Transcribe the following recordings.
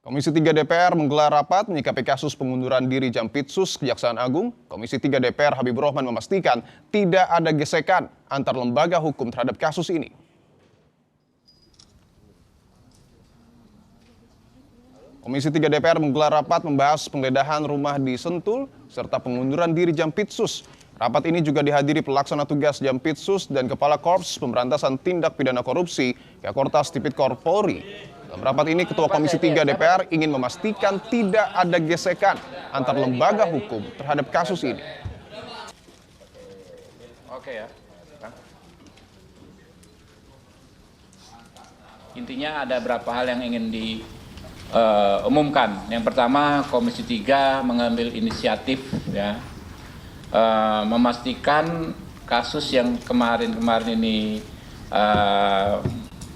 Komisi 3 DPR menggelar rapat menyikapi kasus pengunduran diri Jampitsus Kejaksaan Agung. Komisi 3 DPR Habibur Rahman memastikan tidak ada gesekan antar lembaga hukum terhadap kasus ini. Komisi 3 DPR menggelar rapat membahas penggeledahan rumah di Sentul serta pengunduran diri Jampitsus. Rapat ini juga dihadiri pelaksana tugas Jampitsus dan Kepala Korps Pemberantasan Tindak Pidana Korupsi Kakortas Tipikor Polri. Dalam rapat ini, Ketua Komisi 3 DPR ingin memastikan tidak ada gesekan antar lembaga hukum terhadap kasus ini. Oke ya. Intinya ada beberapa hal yang ingin diumumkan. Yang pertama, Komisi 3 mengambil inisiatif ya, memastikan kasus yang kemarin ini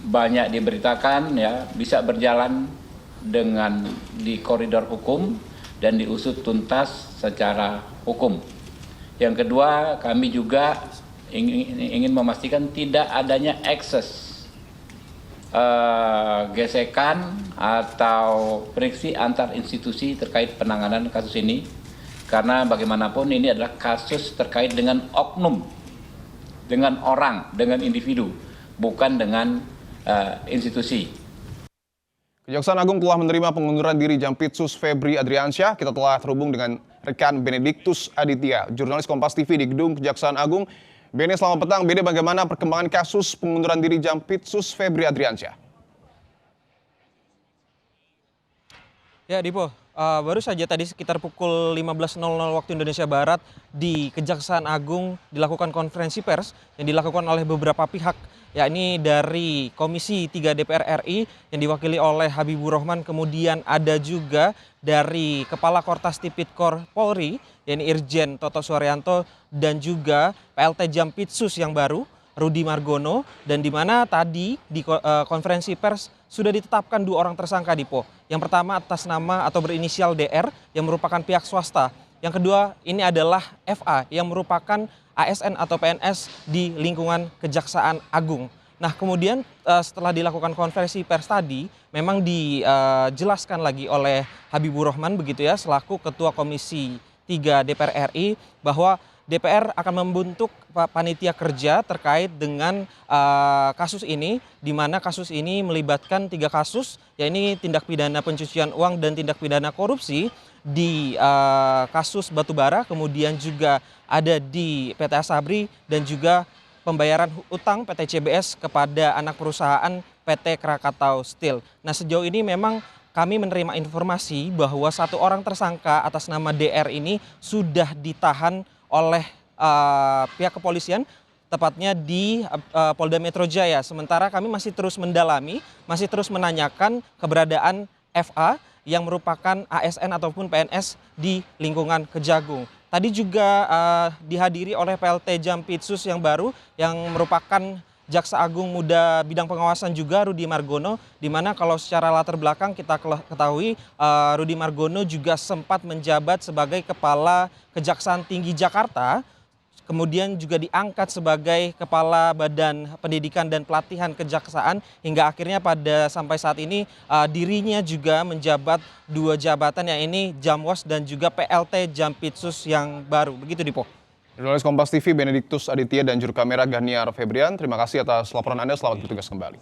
banyak diberitakan ya bisa berjalan dengan di koridor hukum dan diusut tuntas secara hukum. Yang kedua, kami juga ingin memastikan tidak adanya ekses gesekan atau friksi antar institusi terkait penanganan kasus ini, karena bagaimanapun ini adalah kasus terkait dengan oknum, dengan orang, dengan individu, bukan dengan institusi. Kejaksaan Agung telah menerima pengunduran diri Jampitsus Febri Adriansyah. Kita telah terhubung dengan rekan Benediktus Aditya, jurnalis Kompas TV di Gedung Kejaksaan Agung. Bene, selamat petang. Bene, bagaimana perkembangan kasus pengunduran diri Jampitsus Febri Adriansyah? Ya, Dipo, baru saja tadi sekitar pukul 15.00 waktu Indonesia Barat di Kejaksaan Agung dilakukan konferensi pers yang dilakukan oleh beberapa pihak, yakni dari Komisi 3 DPR RI yang diwakili oleh Habibur Rahman, kemudian ada juga dari Kepala Kortas Tipikor Polri, yakni Irjen Toto Suharyanto, dan juga PLT Jampitsus yang baru, Rudy Margono, dan di mana tadi di konferensi pers sudah ditetapkan 2 orang tersangka, Dipo. Yang pertama atas nama atau berinisial DR yang merupakan pihak swasta. Yang kedua ini adalah FA yang merupakan ASN atau PNS di lingkungan Kejaksaan Agung. Nah, kemudian setelah dilakukan konferensi pers tadi, memang dijelaskan lagi oleh Habibur Rahman begitu ya, selaku Ketua Komisi 3 DPR RI, bahwa DPR akan membentuk panitia kerja terkait dengan kasus ini, di mana kasus ini melibatkan 3 kasus, yakni tindak pidana pencucian uang dan tindak pidana korupsi di kasus batubara, kemudian juga ada di PT Asabri, dan juga pembayaran utang PT CBS kepada anak perusahaan PT Krakatau Steel. Nah, sejauh ini memang kami menerima informasi bahwa 1 orang tersangka atas nama DR ini sudah ditahan oleh pihak kepolisian, tepatnya di Polda Metro Jaya. Sementara kami masih terus mendalami, masih terus menanyakan keberadaan FA yang merupakan ASN ataupun PNS di lingkungan Kejagung. Tadi juga dihadiri oleh PLT Jampitsus yang baru yang merupakan Jaksa Agung Muda Bidang Pengawasan juga, Rudy Margono, di mana kalau secara latar belakang kita ketahui Rudy Margono juga sempat menjabat sebagai Kepala Kejaksaan Tinggi Jakarta, kemudian juga diangkat sebagai Kepala Badan Pendidikan dan Pelatihan Kejaksaan, hingga akhirnya sampai saat ini dirinya juga menjabat 2 jabatan, yang ini Jamwas dan juga PLT Jampitsus yang baru. Begitu, Dipo. Jurnalis Kompas TV Benediktus Aditya dan juru kamera Ganiar Febrian, terima kasih atas laporan Anda. Selamat bertugas kembali.